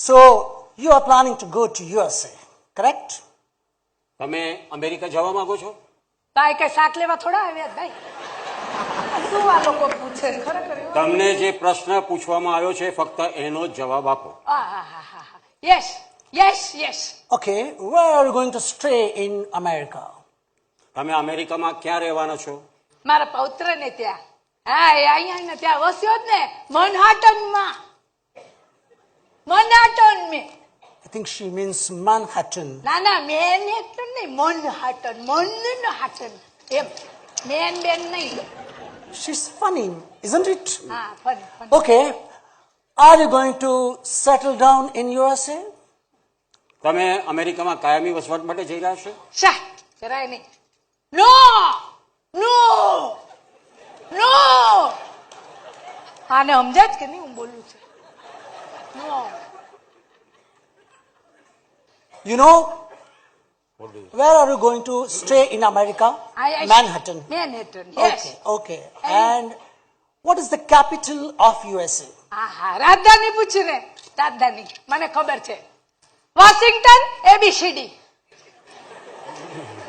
So you are planning to go to USA, correct? તમે America જવા માંગો છો? તાય કઈ શાક લેવા થોડા આવ્યા ભાઈ? શું આ લોકો પૂછે ખરેખર? તમને જે પ્રશ્ન પૂછવામાં આવ્યો છે ફક્ત એનો જ જવાબ આપો. Yes yes yes. Okay, where are you going to stay in America? તમે અમેરિકામાં ક્યાં રહેવાના છો? મારા પૌત્ર ને ત્યાં. હા એ અહીંયા ને ત્યાં વસ્યો જ ને મનહાટનમાં. મનહાટન મેં. I think she means Manhattan. ના ના મેનહેટન નહીં, મનહાટન. મનહાટન એમ. મેન બેન નહીં. She's funny, isn't it? હા fun fun. Okay, are you going to settle down in USA? તમે અમેરિકામાં કાયમી વસવાટ માટે જઈ રહ્યા છો? શા જરાય નહીં. નો નો નો. આને સમજાય જ કે નહીં હું બોલું છું? નો. You know, where are you going to stay in America? Manhattan. Manhattan, yes. Okay. And what is the capital of USA? હા રાજધાની પૂછ્યું ને, રાજધાની મને ખબર છે. Washington A B C D.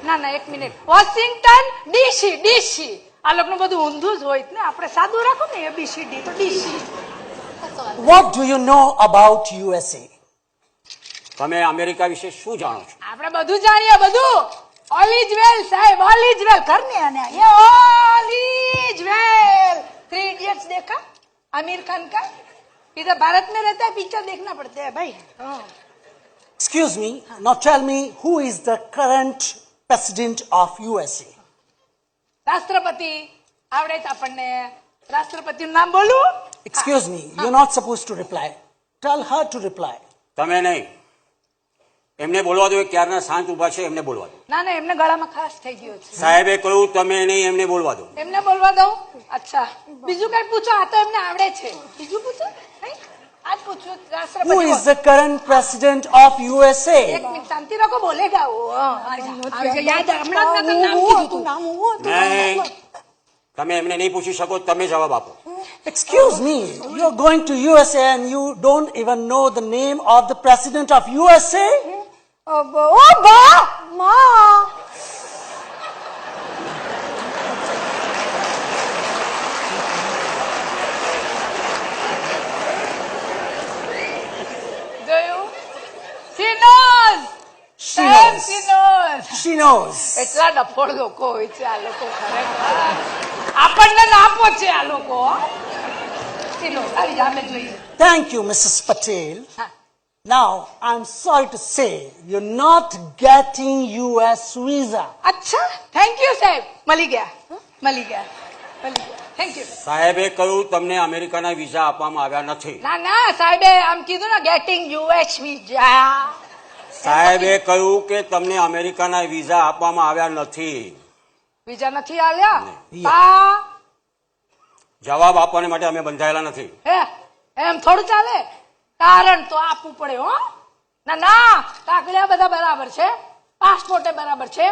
ના ના એક મિનિટ. Washington DC. ડીસી આ લોકોનું બધું ઊંધું જ હોય ને, આપણે સાદું રાખો ને એબીસીડી તો DC. What do you know about USA? તમે અમેરિકા વિશે શું જાણો છો? આપણે બધું જાણીએ બધું. ઓલ ઇઝ વેલ સાહેબ, ઓલ ઇઝ વેલ. કરને આને ये ऑल इज वेल. 3 इडियट्स देखा आमिर खान का? इधर भारत में रहता है, पिक्चर देखना पड़ता है भाई. Excuse me, now tell me who is the current president of USA? રાષ્ટ્રપતિ આવડે છે આપણને. રાષ્ટ્રપતિનું નામ બોલું? Excuse me, you're not supposed to reply. Tell her to reply. તમે નહીં, એમને બોલવા દો. ક્યારના શાંત ઉભા છે, એમને બોલવા દો. ના ના એમને ગળામાં ખાસ થઈ ગયો છે. સાહેબે કહ્યું તમે નહીં, એમને બોલવા દો. એમને બોલવા દઉં? અચ્છા બીજું કઈ પૂછો. આ તો એમને આવડે છે. બીજું પૂછો. નહીં આજ પૂછો. Who રાષ્ટ્રપતિ is the current president of USA? એક મિનિટ શાંતિ રાખો. બોલેગા વો. યાદ હમણાં જ મેં તને નામ કીધું હતું. નહીં, તમે એમને નહીં પૂછી શકો. તમે જવાબ આપો. Excuse me, you're going to USA and you don't even know the name of the president of USA? ઓ બા માં. જોયું? She knows. She સાહેબ, knows. she knows. She knows. એટલા ડફોડ લોકો હોય છે આ લોકો ખરેખર. આપણને ના પહોંચે આ લોકો. ચલો તારી જામે જોઈએ. Thank you, Mrs. Patel. હા. Now, I'm sorry to say, you're not getting US visa. અચ્છા થેન્ક યુ સાહેબ. મળી ગયા મળી ગયા મળી ગયા. Thank you. સાહેબે કહ્યું તમને અમેરિકાના વિઝા આપવામાં આવ્યા નથી. ના ના સાહેબે આમ કીધું ને ગેટિંગ યુએસ વિઝા. સાહેબે કહ્યું કે તમને અમેરિકાના વિઝા આપવામાં આવ્યા નથી. વિઝા નથી આલ્યા? નહીં. હા જવાબ આપવાને માટે અમે બંધાયેલા નથી. હે એમ થોડું ચાલે. કારણ તો આપવું પડે હો. ના ના કાગળિયા બધા બરાબર છે, પાસપોર્ટે બરાબર છે,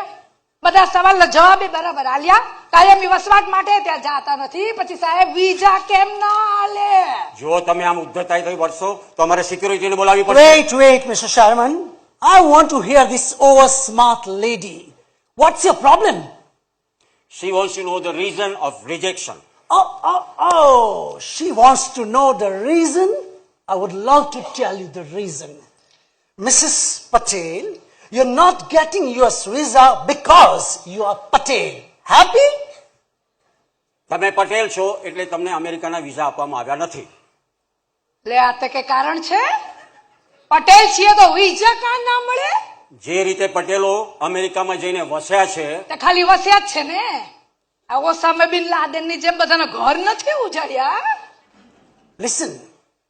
બધા સવાલના જવાબે બરાબર આલ્યા. કાયમી વસવાટ માટે ત્યાં જાતા નથી. પછી સાહેબ વિઝા કેમ ના આલે? જો તમે આમ ઉદ્ધતાઈ થઈ વળશો તો અમારે સિક્યુરિટીને બોલાવવી પડશે. Wait, Mr. Sharman. I want to hear this over smart lady. What's your problem? She wants to know the reason of rejection. Oh, she wants to know the reason. I would love to tell you the reason. Mrs. Patel, you're not getting US visa because you are Patel. Happy? તમે પટેલ છો એટલે તમને અમેરિકાના visa આપવામાં આવ્યા નથી. લે આ તે કે કારણ છે? પટેલ છીએ તો વિઝા કાં ના મળે? જે રીતે પટેલો અમેરિકામાં જઈને વસ્યા છે તે ખાલી વસ્યા જ છે ને. આ ઓસામા બિન લાદેનની જેમ બધાના ઘર નથી ઉજાડ્યા.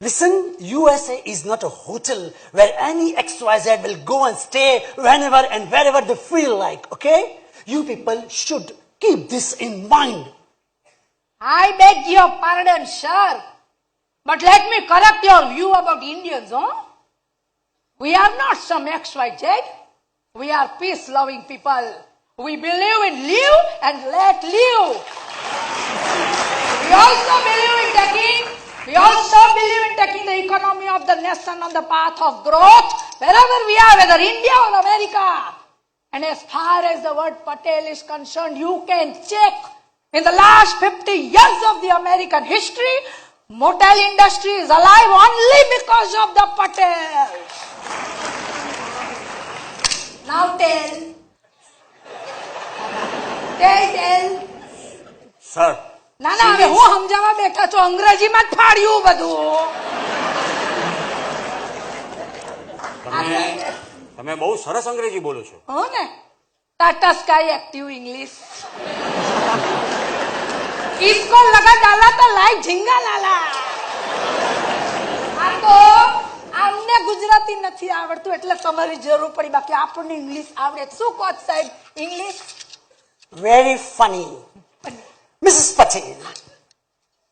Listen, USA is not a hotel where any XYZ will go and stay whenever and wherever they feel like, okay? You people should keep this in mind. I beg your pardon, sir. But let me correct your view about Indians, huh? We are not some XYZ. We are peace-loving people. We believe in live and let live. We also believe in taking We also believe in taking the economy of the nation on the path of growth wherever we are, whether India or America. And as far as the word Patel is concerned, you can check in the last 50 years of the American history, motel industry is alive only because of the Patel. Now tell. Tell. Sir ના ના હવે હું સમજાવવા બેઠા છો અંગ્રેજીમાં જ ફાડ્યું બધું તમે બહુ સરસ અંગ્રેજી બોલો છો હો ને टाटा स्काई एक्टिव इंग्लिश इसको लगा डाला तो लाइक झिंगा लाला આ તો આમને ગુજરાતી નથી આવડતું એટલે તમારી જરૂર પડી બાકી આપણને ઇંગ્લિશ આવડે શું કહો સાહેબ English Very funny. Mrs. Patel,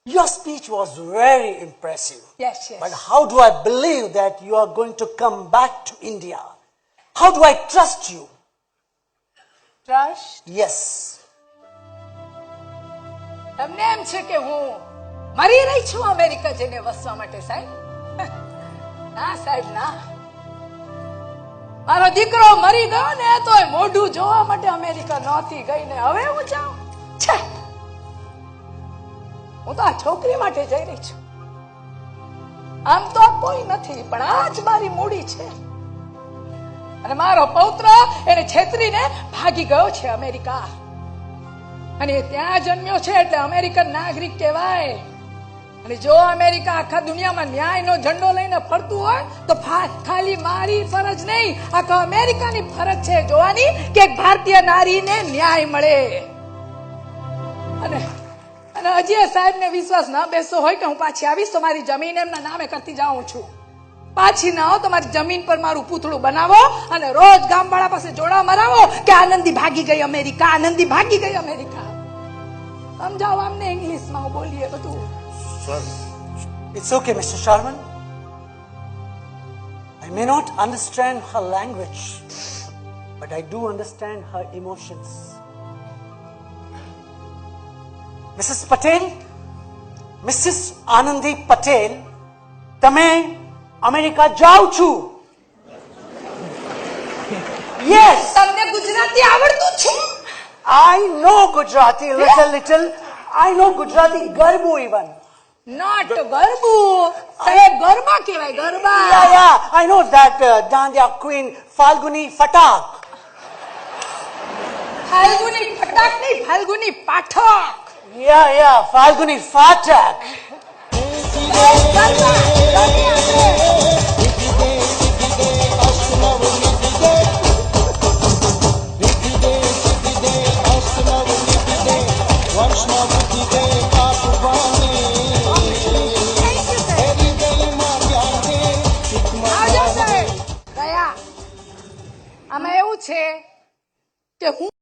your speech was very impressive. Yes But yes how do I believe that you are going to come back to India? How do I trust you? Trust Yes. તમને એમ છે કે હું મરી રહી છું America જઈને વસવા માટે સાહેબ ના સાહેબ ના મારો દીકરો મરી ગયો ને તોય મોઢું જોવા માટે અમેરિકા નહોતી ગઈ ને હવે હું જાઉં છે હું તો આ છોકરી માટે જઈ રહી છું આમ તો કોઈ નથી પણ આ જ મારી મૂડી છે અને મારો પૌત્ર એને છેતરીને ભાગી ગયો છે અમેરિકા અને એ ત્યાં જન્મ્યો છે એટલે અમેરિકન નાગરિક કહેવાય અને જો અમેરિકા આખા દુનિયામાં ન્યાયનો ઝંડો લઈને ફરતું હોય તો ખાલી મારી ફરજ નહીં આખા અમેરિકાની ફરજ છે જોવાની કે એક ભારતીય નારીને ન્યાય મળે અને અને હજી સાહેબને વિશ્વાસ ના બેસતો હોય કે હું પાછી આવીશ તો મારી જમીન એમના નામે કરતી જાઉં છું પાછી ના હો તો મારી જમીન પર મારું પૂતળું બનાવો અને રોજ ગામવાળા પાસે જોડા મરાવો કે આનંદી ભાગી ગઈ અમેરિકા આનંદી ભાગી ગઈ અમેરિકા સમજાવો અમને ઇંગ્લિશમાં બોલીએ બધું sir It's okay, Mr. Sharman. I may not understand her language, but I do understand her emotions. Mrs. Patel, Mrs. Anandi Patel, તમે અમેરિકા જાઓ છો? Yes, તમને ગુજરાતી આવડતું છે I know Gujarati little. I know Gujarati garbu even. Not ગરબુ સાહેબ ગરબા કહેવાય garba Yeah, I know that Dandiya queen Falguni Fatak. Falguni ફટાક નહીં Falguni Pathak Yeah, Falguni Fatak. Garba ગરબી આપણે. આવજો સાહેબ. દયા આમાં એવું છે કે હું